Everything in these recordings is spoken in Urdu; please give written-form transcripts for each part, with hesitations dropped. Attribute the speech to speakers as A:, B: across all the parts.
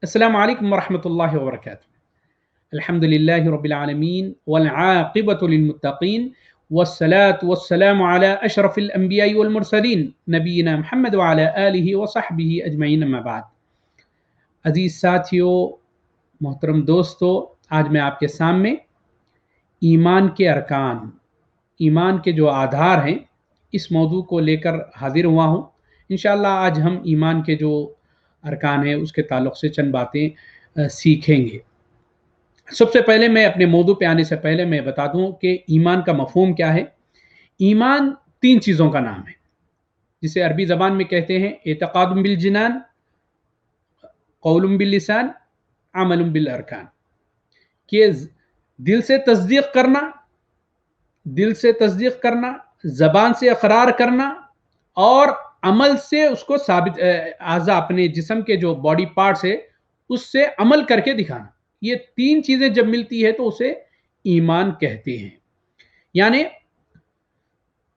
A: السلام علیکم ورحمۃ اللہ وبرکاتہ۔ الحمد للہ رب العالمین والعاقبۃ للمتقین والصلاة والسلام علی اشرف الانبیاء والمرسلین نبینا محمد وعلی آلہ وصحبہ اجمعین، اما بعد۔ عزیز ساتھیو، محترم دوستو، آج میں آپ کے سامنے ایمان کے ارکان، ایمان کے جو آدھار ہیں، اس موضوع کو لے کر حاضر ہوا ہوں۔ انشاءاللہ آج ہم ایمان کے جو ارکان ہیں اس کے تعلق سے چند باتیں سیکھیں گے۔ سب سے پہلے میں اپنے موضوع پہ آنے سے پہلے میں بتا دوں کہ ایمان کا مفہوم کیا ہے۔ ایمان تین چیزوں کا نام ہے، جسے عربی زبان میں کہتے ہیں اعتقاد بالجنان، قول باللسان، عمل بالارکان، کہ دل سے تصدیق کرنا، زبان سے اقرار کرنا اور عمل سے اس کو ثابت، اعضاء اپنے جسم کے جو باڈی پارٹس ہے اس سے عمل کر کے دکھانا۔ یہ تین چیزیں جب ملتی ہے تو اسے ایمان کہتے ہیں۔ یعنی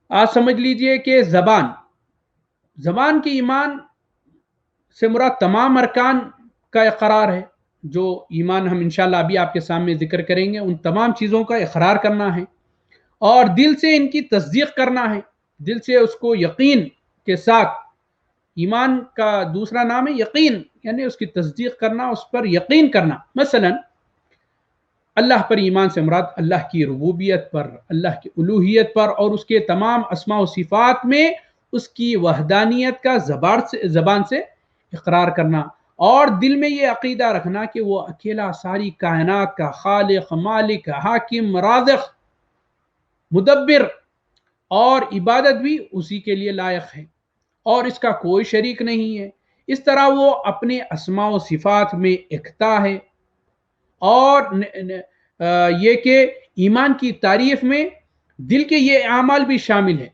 A: آج سمجھ لیجئے کہ زبان کی ایمان سے مراد تمام ارکان کا اقرار ہے۔ جو ایمان ہم انشاءاللہ ابھی آپ کے سامنے ذکر کریں گے، ان تمام چیزوں کا اقرار کرنا ہے اور دل سے ان کی تصدیق کرنا ہے، دل سے اس کو یقین کے ساتھ۔ ایمان کا دوسرا نام ہے یقین، یعنی اس کی تصدیق کرنا، اس پر یقین کرنا۔ مثلا اللہ پر ایمان سے مراد اللہ کی ربوبیت پر، اللہ کی الوہیت پر اور اس کے تمام اسماء و صفات میں اس کی وحدانیت کا زبان سے اقرار کرنا، اور دل میں یہ عقیدہ رکھنا کہ وہ اکیلا ساری کائنات کا خالق، مالک، حاکم، رازق، مدبر، اور عبادت بھی اسی کے لیے لائق ہے اور اس کا کوئی شریک نہیں ہے۔ اس طرح وہ اپنے اسماء و صفات میں یکتا ہے، اور یہ کہ ایمان کی تعریف میں دل کے یہ اعمال بھی شامل ہے۔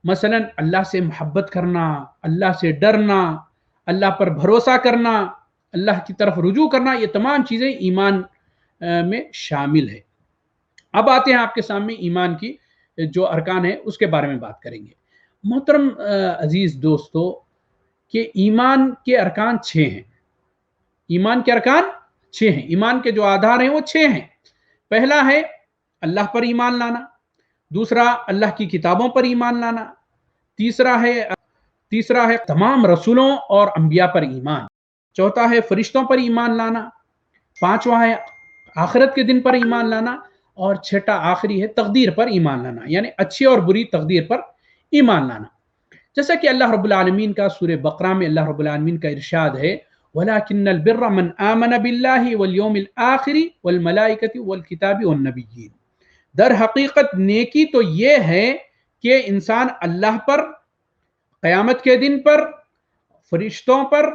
A: مثلا اللہ سے محبت کرنا، اللہ سے ڈرنا، اللہ پر بھروسہ کرنا، اللہ کی طرف رجوع کرنا، یہ تمام چیزیں ایمان میں شامل ہے۔ اب آتے ہیں آپ کے سامنے ایمان کی جو ارکان ہیں اس کے بارے میں بات کریں گے۔ محترم عزیز دوستو، کہ ایمان کے ارکان 6 ہیں۔ ایمان کے ارکان 6 ہیں، ایمان کے جو آدھار ہیں وہ 6 ہیں۔ پہلا ہے اللہ پر ایمان لانا، دوسرا اللہ کی کتابوں پر ایمان لانا، تیسرا ہے تمام رسولوں اور انبیاء پر ایمان، چوتھا ہے فرشتوں پر ایمان لانا، پانچواں ہے آخرت کے دن پر ایمان لانا، اور چھٹا آخری ہے تقدیر پر ایمان لانا، یعنی اچھی اور بری تقدیر پر ایمان لانا۔ جیسا کہ اللہ رب العالمین کا سورہ بقرہ میں اللہ رب العالمین کا ارشاد ہے وَلَكِنَّ الْبِرَّ مَنْ آمَنَ بِاللَّهِ وَالْيَوْمِ الْآخِرِ وَالْمَلَائِكَةِ وَالْكِتَابِ وَالنَّبِيِّينَ۔ در حقیقت نیکی تو یہ ہے کہ انسان اللہ پر، قیامت کے دن پر، فرشتوں پر،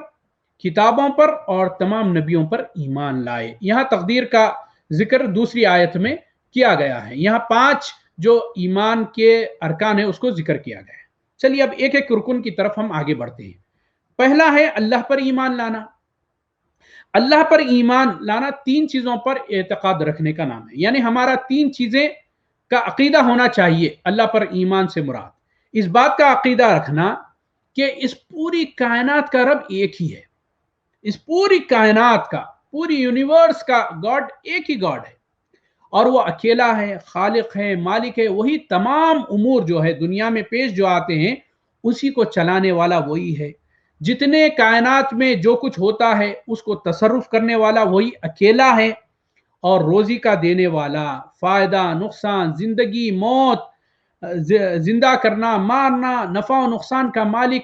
A: کتابوں پر اور تمام نبیوں پر ایمان لائے۔ یہاں تقدیر کا ذکر دوسری آیت میں کیا گیا ہے، یہاں 5 جو ایمان کے ارکان ہیں اس کو ذکر کیا گیا ہے۔ چلیے اب ایک ایک رکن کی طرف ہم آگے بڑھتے ہیں۔ پہلا ہے اللہ پر ایمان لانا۔ اللہ پر ایمان لانا 3 چیزوں پر اعتقاد رکھنے کا نام ہے، یعنی ہمارا 3 چیزیں کا عقیدہ ہونا چاہیے۔ اللہ پر ایمان سے مراد اس بات کا عقیدہ رکھنا کہ اس پوری کائنات کا رب ایک ہی ہے، اس پوری کائنات کا، پوری یونیورس کا گاڈ ایک ہی گاڈ ہے، اور وہ اکیلا ہے، خالق ہے، مالک ہے۔ وہی تمام امور جو ہے دنیا میں پیش جو آتے ہیں اسی کو چلانے والا وہی ہے۔ جتنے کائنات میں جو کچھ ہوتا ہے اس کو تصرف کرنے والا وہی اکیلا ہے، اور روزی کا دینے والا، فائدہ نقصان، زندگی موت، زندہ کرنا مارنا، نفع و نقصان کا مالک،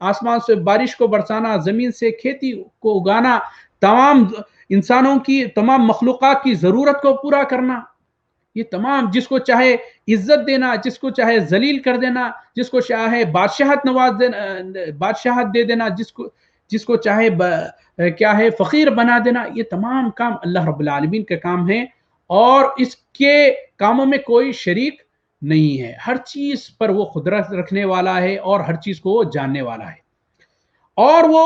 A: آسمان سے بارش کو برسانا، زمین سے کھیتی کو اگانا، تمام انسانوں کی، تمام مخلوقات کی ضرورت کو پورا کرنا، یہ تمام، جس کو چاہے عزت دینا، جس کو چاہے ذلیل کر دینا، جس کو چاہے بادشاہت نواز دینا، بادشاہت دے دینا، جس کو چاہے کیا ہے فقیر بنا دینا، یہ تمام کام اللہ رب العالمین کے کام ہیں، اور اس کے کاموں میں کوئی شریک نہیں ہے۔ ہر چیز پر وہ قدرت رکھنے والا ہے اور ہر چیز کو وہ جاننے والا ہے، اور وہ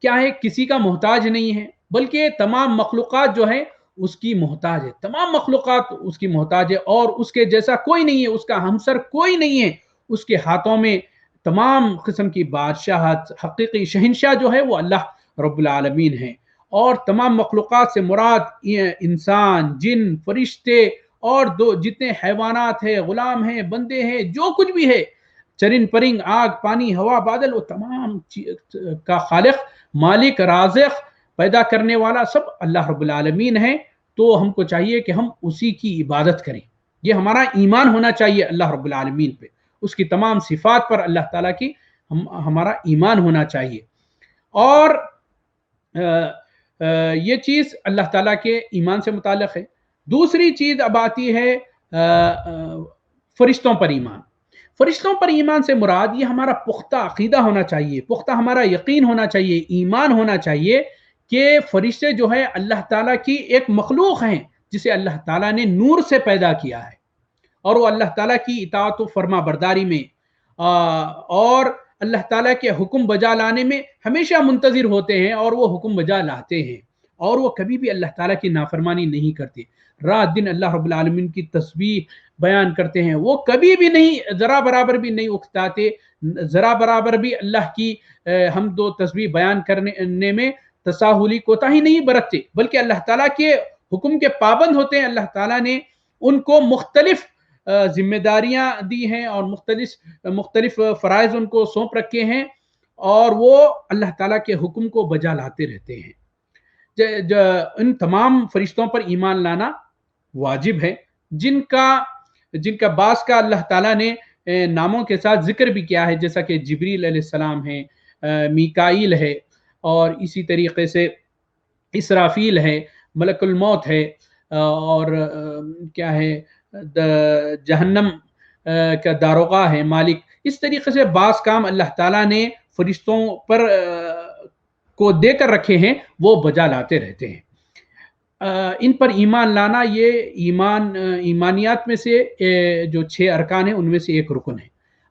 A: کیا ہے کسی کا محتاج نہیں ہے، بلکہ تمام مخلوقات جو ہے اس کی محتاج ہے، تمام مخلوقات اس کی محتاج ہے، اور اس کے جیسا کوئی نہیں ہے، اس کا ہمسر کوئی نہیں ہے۔ اس کے ہاتھوں میں تمام قسم کی بادشاہت، حقیقی شہنشاہ جو ہے وہ اللہ رب العالمین ہیں، اور تمام مخلوقات سے مراد انسان، جن، فرشتے اور جتنے حیوانات ہیں، غلام ہیں، بندے ہیں، جو کچھ بھی ہے، چرند پرند، آگ، پانی، ہوا، بادل، وہ تمام کا خالق، مالک، رازق، پیدا کرنے والا سب اللہ رب العالمین ہے۔ تو ہم کو چاہیے کہ ہم اسی کی عبادت کریں، یہ ہمارا ایمان ہونا چاہیے اللہ رب العالمین پہ، اس کی تمام صفات پر اللہ تعالیٰ کی ہمارا ایمان ہونا چاہیے۔ اور یہ چیز اللہ تعالیٰ کے ایمان سے متعلق ہے۔ دوسری چیز اب آتی ہے فرشتوں پر ایمان۔ فرشتوں پر ایمان سے مراد یہ ہمارا پختہ عقیدہ ہونا چاہیے، پختہ ہمارا یقین ہونا چاہیے، ایمان ہونا چاہیے کہ فرشتے جو ہے اللہ تعالیٰ کی ایک مخلوق ہیں جسے اللہ تعالیٰ نے نور سے پیدا کیا ہے، اور وہ اللہ تعالیٰ کی اطاعت و فرما برداری میں اور اللہ تعالیٰ کے حکم بجا لانے میں ہمیشہ منتظر ہوتے ہیں، اور وہ حکم بجا لاتے ہیں، اور وہ کبھی بھی اللہ تعالیٰ کی نافرمانی نہیں کرتے۔ رات دن اللہ رب العالمین کی تسبیح بیان کرتے ہیں، وہ کبھی بھی نہیں، ذرا برابر بھی نہیں اکتاتے، ذرا برابر بھی اللہ کی حمد و تسبیح بیان کرنے میں تساہلی کوتاہی نہیں برتتے، بلکہ اللہ تعالیٰ کے حکم کے پابند ہوتے ہیں۔ اللہ تعالیٰ نے ان کو مختلف ذمہ داریاں دی ہیں اور مختلف فرائض ان کو سونپ رکھے ہیں، اور وہ اللہ تعالیٰ کے حکم کو بجا لاتے رہتے ہیں۔ ان تمام فرشتوں پر ایمان لانا واجب ہے، جن کا بعض کا اللہ تعالیٰ نے ناموں کے ساتھ ذکر بھی کیا ہے، جیسا کہ جبریل علیہ السلام ہے، میکائیل ہے، اور اسی طریقے سے اسرافیل ہے، ملک الموت ہے، اور کیا ہے، جہنم کا داروغہ ہے، مالک۔ اس طریقے سے بعض کام اللہ تعالیٰ نے فرشتوں پر کو دے کر رکھے ہیں، وہ بجا لاتے رہتے ہیں۔ ان پر ایمان لانا یہ ایمانیات میں سے جو 6 ارکان ہیں ان میں سے ایک رکن ہے۔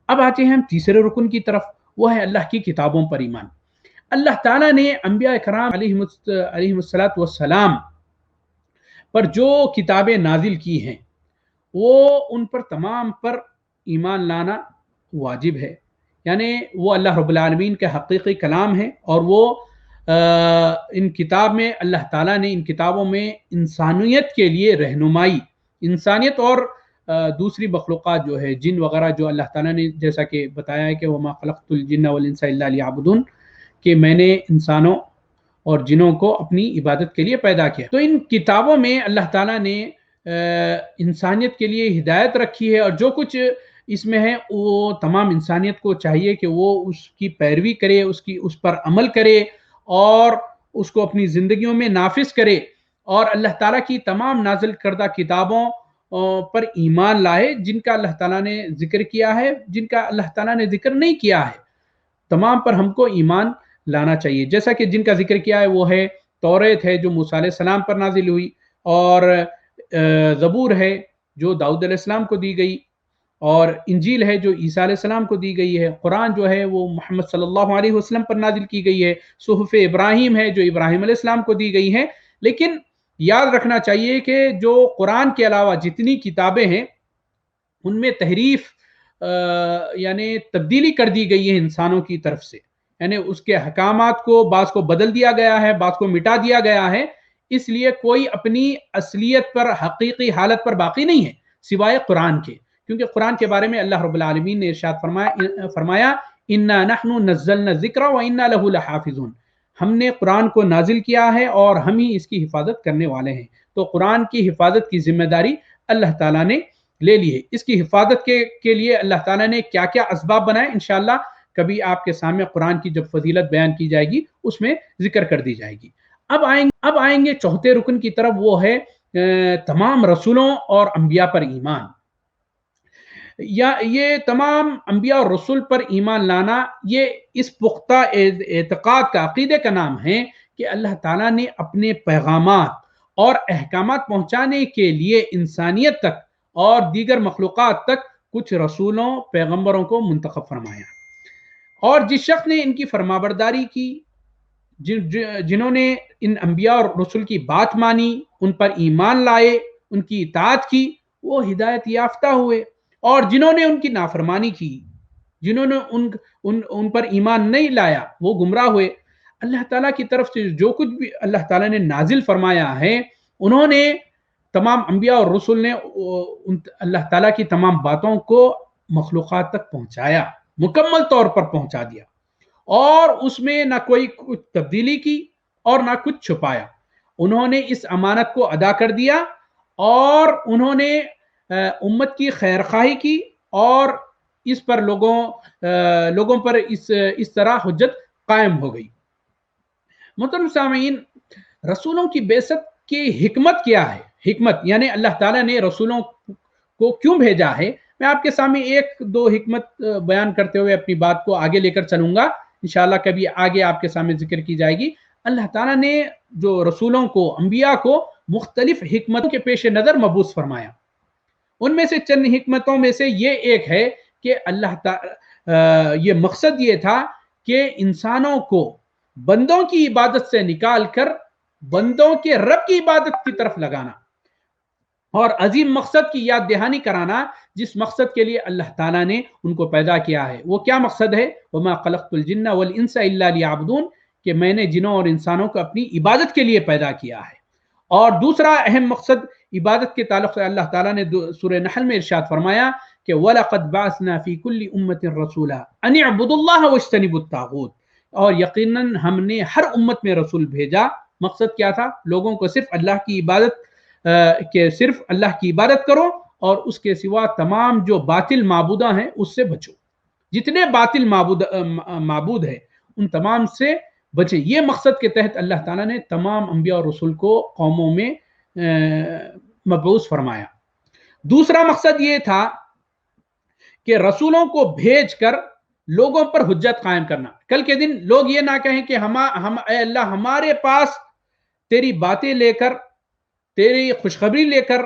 A: اب آتے ہیں ہم تیسرے رکن کی طرف، وہ ہے اللہ کی کتابوں پر ایمان۔ اللہ تعالیٰ نے انبیاء کرام علیہ السلام پر جو کتابیں نازل کی ہیں، وہ ان پر تمام پر ایمان لانا واجب ہے، یعنی وہ اللہ رب العالمین کے حقیقی کلام ہیں، اور وہ ان کتاب میں اللہ تعالیٰ نے ان کتابوں میں انسانیت کے لیے رہنمائی، انسانیت اور دوسری مخلوقات جو ہے جن وغیرہ، جو اللہ تعالیٰ نے جیسا کہ بتایا ہے کہ وما خلقت الجن والانس الا لیعبدون، کہ میں نے انسانوں اور جنوں کو اپنی عبادت کے لیے پیدا کیا۔ تو ان کتابوں میں اللہ تعالیٰ نے انسانیت کے لیے ہدایت رکھی ہے، اور جو کچھ اس میں ہے وہ تمام انسانیت کو چاہیے کہ وہ اس کی پیروی کرے، اس پر عمل کرے، اور اس کو اپنی زندگیوں میں نافذ کرے، اور اللہ تعالیٰ کی تمام نازل کردہ کتابوں پر ایمان لائے، جن کا اللہ تعالیٰ نے ذکر کیا ہے، جن کا اللہ تعالیٰ نے ذکر نہیں کیا ہے، تمام پر ہم کو ایمان لانا چاہیے۔ جیسا کہ جن کا ذکر کیا ہے وہ ہے توریت ہے جو موسیٰ علیہ السلام پر نازل ہوئی، اور زبور ہے جو داؤد علیہ السلام کو دی گئی، اور انجیل ہے جو عیسیٰ علیہ السلام کو دی گئی ہے، قرآن جو ہے وہ محمد صلی اللہ علیہ وسلم پر نازل کی گئی ہے، صحف ابراہیم ہے جو ابراہیم علیہ السلام کو دی گئی ہیں۔ لیکن یاد رکھنا چاہیے کہ جو قرآن کے علاوہ جتنی کتابیں ہیں ان میں تحریف یعنی تبدیلی کر دی گئی ہے انسانوں کی طرف سے، یعنی اس کے حکامات کو بعض کو بدل دیا گیا ہے، بعض کو مٹا دیا گیا ہے، اس لیے کوئی اپنی اصلیت پر، حقیقی حالت پر باقی نہیں ہے سوائے قرآن کے، کیونکہ قرآن کے بارے میں اللہ رب العالمین نے ارشاد فرمایا انا نحن نزلنا الذکر وانا له لحافظون، ہم نے قرآن کو نازل کیا ہے اور ہم ہی اس کی حفاظت کرنے والے ہیں۔ تو قرآن کی حفاظت کی ذمہ داری اللہ تعالیٰ نے لے لی ہے۔ اس کی حفاظت کے لیے اللہ تعالیٰ نے کیا کیا اسباب بنائے، انشاءاللہ کبھی آپ کے سامنے قرآن کی جب فضیلت بیان کی جائے گی اس میں ذکر کر دی جائے گی۔ اب آئیں گے چوتھے رکن کی طرف، وہ ہے تمام رسولوں اور انبیاء پر ایمان۔ یہ تمام انبیاء اور رسول پر ایمان لانا یہ اس پختہ اعتقاد کا، عقیدے کا نام ہے کہ اللہ تعالیٰ نے اپنے پیغامات اور احکامات پہنچانے کے لیے انسانیت تک اور دیگر مخلوقات تک کچھ رسولوں، پیغمبروں کو منتخب فرمایا، اور جس شخص نے ان کی فرمانبرداری کی، جنہوں نے ان انبیاء اور رسول کی بات مانی، ان پر ایمان لائے، ان کی اطاعت کی، وہ ہدایت یافتہ ہوئے، اور جنہوں نے ان کی نافرمانی کی، جنہوں نے ان پر ایمان نہیں لایا، وہ گمراہ ہوئے۔ اللہ تعالیٰ کی طرف سے جو کچھ بھی اللہ تعالیٰ نے نازل فرمایا ہے، انہوں نے تمام انبیاء اور رسول نے اللہ تعالیٰ کی تمام باتوں کو مخلوقات تک پہنچایا، مکمل طور پر پہنچا دیا، اور اس میں نہ کوئی کچھ تبدیلی کی اور نہ کچھ چھپایا۔ انہوں نے اس امانت کو ادا کر دیا اور انہوں نے امت کی خیرخواہی کی، اور اس پر لوگوں پر اس طرح حجت قائم ہو گئی۔ محترم سامعین، رسولوں کی بعثت کی حکمت کیا ہے؟ حکمت یعنی اللہ تعالیٰ نے رسولوں کو کیوں بھیجا ہے؟ میں آپ کے سامنے ایک دو حکمت بیان کرتے ہوئے اپنی بات کو آگے لے کر چلوں گا، انشاءاللہ کبھی آگے آپ کے سامنے ذکر کی جائے گی۔ اللہ تعالیٰ نے جو رسولوں کو، انبیاء کو مختلف حکمتوں کے پیش نظر مبعوث فرمایا۔ ان میں سے چند حکمتوں میں سے یہ ایک ہے کہ اللہ تعالیٰ یہ مقصد یہ تھا کہ انسانوں کو بندوں کی عبادت سے نکال کر بندوں کے رب کی عبادت کی طرف لگانا، اور عظیم مقصد کی یاد دہانی کرانا، جس مقصد کے لیے اللہ تعالیٰ نے ان کو پیدا کیا ہے۔ وہ کیا مقصد ہے؟ وَمَا خَلَقْتُ الْجِنَّ وَالْإِنسَ إِلَّا لِيَعْبُدُونَ، کہ میں نے جنوں اور انسانوں کو اپنی عبادت کے لیے پیدا کیا ہے۔ اور دوسرا اہم مقصد عبادت کے تعلق سے اللہ تعالیٰ نے سورہ نحل میں ارشاد فرمایا کہ وَلَقَدْ بَعَثْنَا فِي كُلِّ أُمَّةٍ رَسُولًا أَنِ اعْبُدُوا اللَّهَ وَاجْتَنِبُوا الطَّاغُوتَ، اور یقیناً ہم نے ہر امت میں رسول بھیجا۔ مقصد کیا تھا؟ لوگوں کو صرف اللہ کی عبادت صرف اللہ کی عبادت کرو، اور اس کے سوا تمام جو باطل معبودہ ہیں اس سے بچو، جتنے باطل معبود ہیں ان تمام سے بچے۔ یہ مقصد کے تحت اللہ تعالیٰ نے تمام انبیاء اور رسول کو قوموں میں مبعوث فرمایا۔ دوسرا مقصد یہ تھا کہ رسولوں کو بھیج کر لوگوں پر حجت قائم کرنا۔ کل کے دن لوگ یہ نہ کہیں کہ اے اللہ ہمارے پاس تیری باتیں لے کر، تیری خوشخبری لے کر،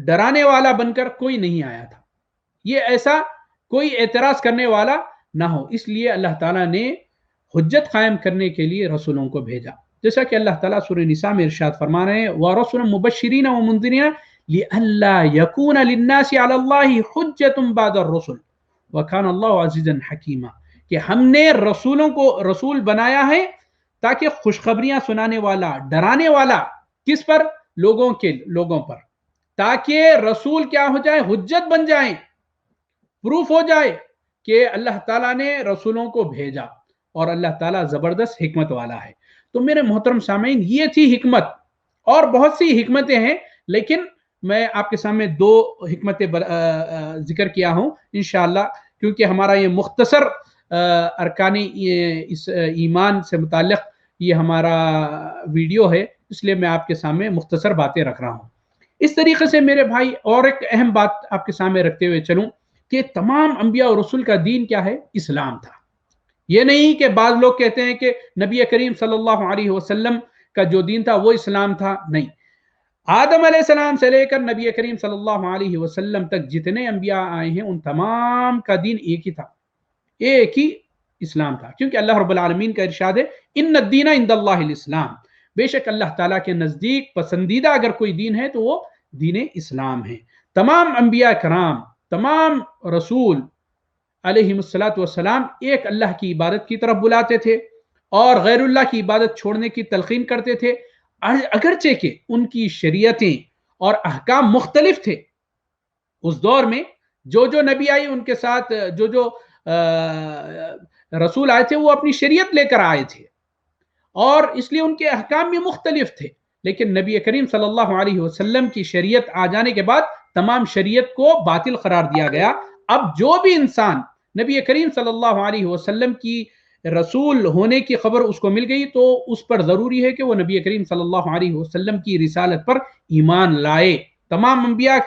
A: ڈرانے والا بن کر کوئی نہیں آیا تھا، یہ ایسا کوئی اعتراض کرنے والا نہ ہو۔ اس لیے اللہ تعالیٰ نے حجت قائم کرنے کے لیے رسولوں کو بھیجا، جیسا کہ اللہ تعالیٰ سورہ نساء میں ارشاد فرما رہے ہیں وَرَسُولًا مُبَشِّرِينَ وَمُنذِرِينَ لِئَلَّا يَكُونَ لِلنَّاسِ عَلَى اللَّهِ حُجَّةٌ بَعْدَ الرُّسُلِ وَكَانَ اللَّهُ عَزِيزًا حَكِيمًا، کہ ہم نے رسولوں کو رسول بنایا ہے تاکہ خوشخبریاں سنانے والا، ڈرانے والا، کس پر؟ لوگوں پر، تاکہ رسول کیا ہو جائے؟ حجت بن جائیں، پروف ہو جائے کہ اللہ تعالیٰ نے رسولوں کو بھیجا، اور اللہ تعالیٰ زبردست حکمت والا ہے۔ تو میرے محترم سامعین، یہ تھی حکمت، اور بہت سی حکمتیں ہیں، لیکن میں آپ کے سامنے دو حکمتیں ذکر کیا ہوں انشاءاللہ، کیونکہ ہمارا یہ مختصر ارکان اس ایمان سے متعلق یہ ہمارا ویڈیو ہے، اس لیے میں آپ کے سامنے مختصر باتیں رکھ رہا ہوں۔ اس طریقے سے میرے بھائی اور ایک اہم بات آپ کے سامنے رکھتے ہوئے چلوں کہ تمام انبیاء اور رسول کا دین کیا ہے؟ اسلام تھا۔ یہ نہیں کہ بعض لوگ کہتے ہیں کہ نبی کریم صلی اللہ علیہ وسلم کا جو دین تھا وہ اسلام تھا، نہیں۔ آدم علیہ السلام سے لے کر نبی کریم صلی اللہ علیہ وسلم تک جتنے انبیاء آئے ہیں ان تمام کا دین ایک ہی تھا، ایک ہی اسلام تھا، کیونکہ اللہ رب العالمین کا ارشاد ہے ان الدین عند اللہ الاسلام، بے شک اللہ تعالیٰ کے نزدیک پسندیدہ اگر کوئی دین ہے تو وہ دین اسلام ہے۔ تمام انبیاء کرام، تمام رسول علیہم الصلاۃ والسلام ایک اللہ کی عبادت کی طرف بلاتے تھے اور غیر اللہ کی عبادت چھوڑنے کی تلقین کرتے تھے، اگرچہ کہ ان کی شریعتیں اور احکام مختلف تھے۔ اس دور میں جو نبی آئی ان کے ساتھ جو رسول آئے تھے وہ اپنی شریعت لے کر آئے تھے، اور اس لیے ان کے احکام بھی مختلف تھے، لیکن نبی کریم صلی اللہ علیہ وسلم کی شریعت آ جانے کے بعد تمام شریعت کو باطل قرار دیا گیا۔ اب جو بھی انسان نبی کریم صلی اللہ علیہ وسلم کی رسول ہونے کی خبر اس کو مل گئی تو اس پر ضروری ہے کہ وہ نبی کریم صلی اللہ علیہ وسلم کی رسالت پر ایمان لائے، تمام انبیاء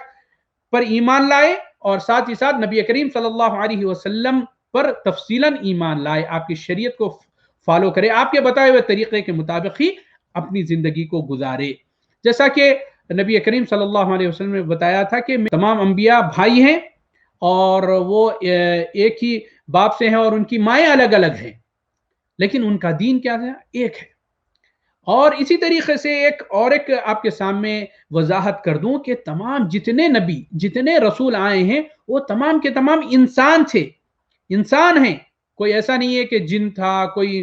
A: پر ایمان لائے، اور ساتھ ہی ساتھ نبی کریم صلی اللہ علیہ وسلم پر تفصیلاً ایمان لائے، آپ کی شریعت کو فالو کرے، آپ کے بتائے ہوئے طریقے کے مطابق ہی اپنی زندگی کو گزارے۔ جیسا کہ نبی کریم صلی اللہ علیہ وسلم نے بتایا تھا کہ تمام انبیاء بھائی ہیں اور وہ ایک ہی باپ سے ہیں اور ان کی مائیں الگ الگ ہیں، لیکن ان کا دین کیا ہے؟ ایک ہے۔ اور اسی طریقے سے ایک آپ کے سامنے وضاحت کر دوں کہ تمام جتنے نبی، جتنے رسول آئے ہیں وہ تمام کے تمام انسان تھے، انسان ہیں، کوئی ایسا نہیں ہے کہ جن تھا، کوئی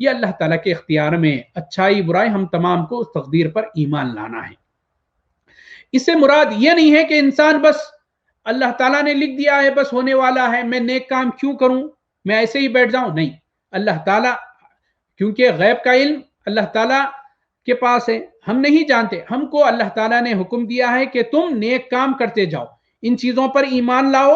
A: یہ اللہ تعالیٰ کے اختیار میں، اچھائی برائی ہم تمام کو اس تقدیر پر ایمان لانا ہے۔ اس سے مراد یہ نہیں ہے کہ انسان بس اللہ تعالیٰ نے لکھ دیا ہے بس ہونے والا ہے، میں نیک کام کیوں کروں، میں ایسے ہی بیٹھ جاؤں، نہیں، اللہ تعالیٰ، کیونکہ غیب کا علم اللہ تعالیٰ کے پاس ہے، ہم نہیں جانتے، ہم کو اللہ تعالیٰ نے حکم دیا ہے کہ تم نیک کام کرتے جاؤ، ان چیزوں پر ایمان لاؤ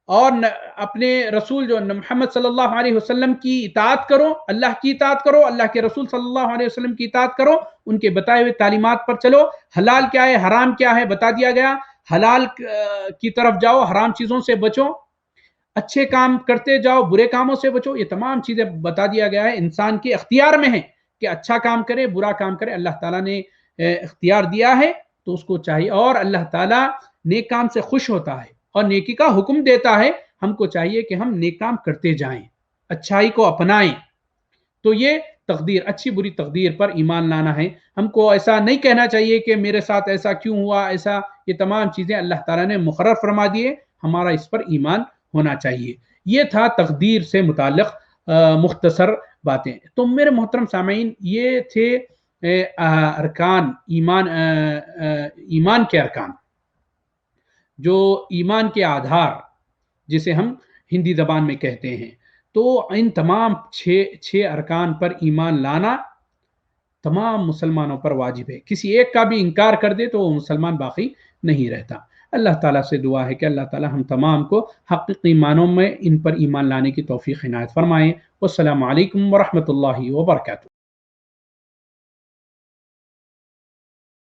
A: اور اپنے رسول جو محمد صلی اللہ علیہ وسلم کی اطاعت کرو، اللہ کی اطاعت کرو، اللہ کے رسول صلی اللہ علیہ وسلم کی اطاعت کرو، ان کے بتائے ہوئے تعلیمات پر چلو، حلال کیا ہے حرام کیا ہے بتا دیا گیا، حلال کی طرف جاؤ، حرام چیزوں سے بچو، اچھے کام کرتے جاؤ، برے کاموں سے بچو، یہ تمام چیزیں بتا دیا گیا ہے، انسان کے اختیار میں ہے کہ اچھا کام کرے برا کام کرے، اللہ تعالیٰ نے اختیار دیا ہے تو اس کو چاہیے، اور اللہ تعالیٰ نیک کام سے خوش ہوتا ہے اور نیکی کا حکم دیتا ہے، ہم کو چاہیے کہ ہم نیک کام کرتے جائیں، اچھائی کو اپنائیں۔ تو یہ تقدیر، اچھی بری تقدیر پر ایمان لانا ہے، ہم کو ایسا نہیں کہنا چاہیے کہ میرے ساتھ ایسا کیوں ہوا، ایسا، یہ تمام چیزیں اللہ تعالیٰ نے مقرر فرما دیے، ہمارا اس پر ایمان ہونا چاہیے۔ یہ تھا تقدیر سے متعلق مختصر باتیں۔ تو میرے محترم سامعین، یہ تھے ارکان ایمان کے ارکان، جو ایمان کے آدھار جسے ہم ہندی زبان میں کہتے ہیں۔ تو ان تمام چھ ارکان پر ایمان لانا تمام مسلمانوں پر واجب ہے، کسی ایک کا بھی انکار کر دے تو وہ مسلمان باقی نہیں رہتا۔ اللہ تعالیٰ سے دعا ہے کہ اللہ تعالیٰ ہم تمام کو حقیقی معنوں میں ان پر ایمان لانے کی توفیق عنایت فرمائیں۔ والسلام علیکم ورحمۃ اللہ وبرکاتہ۔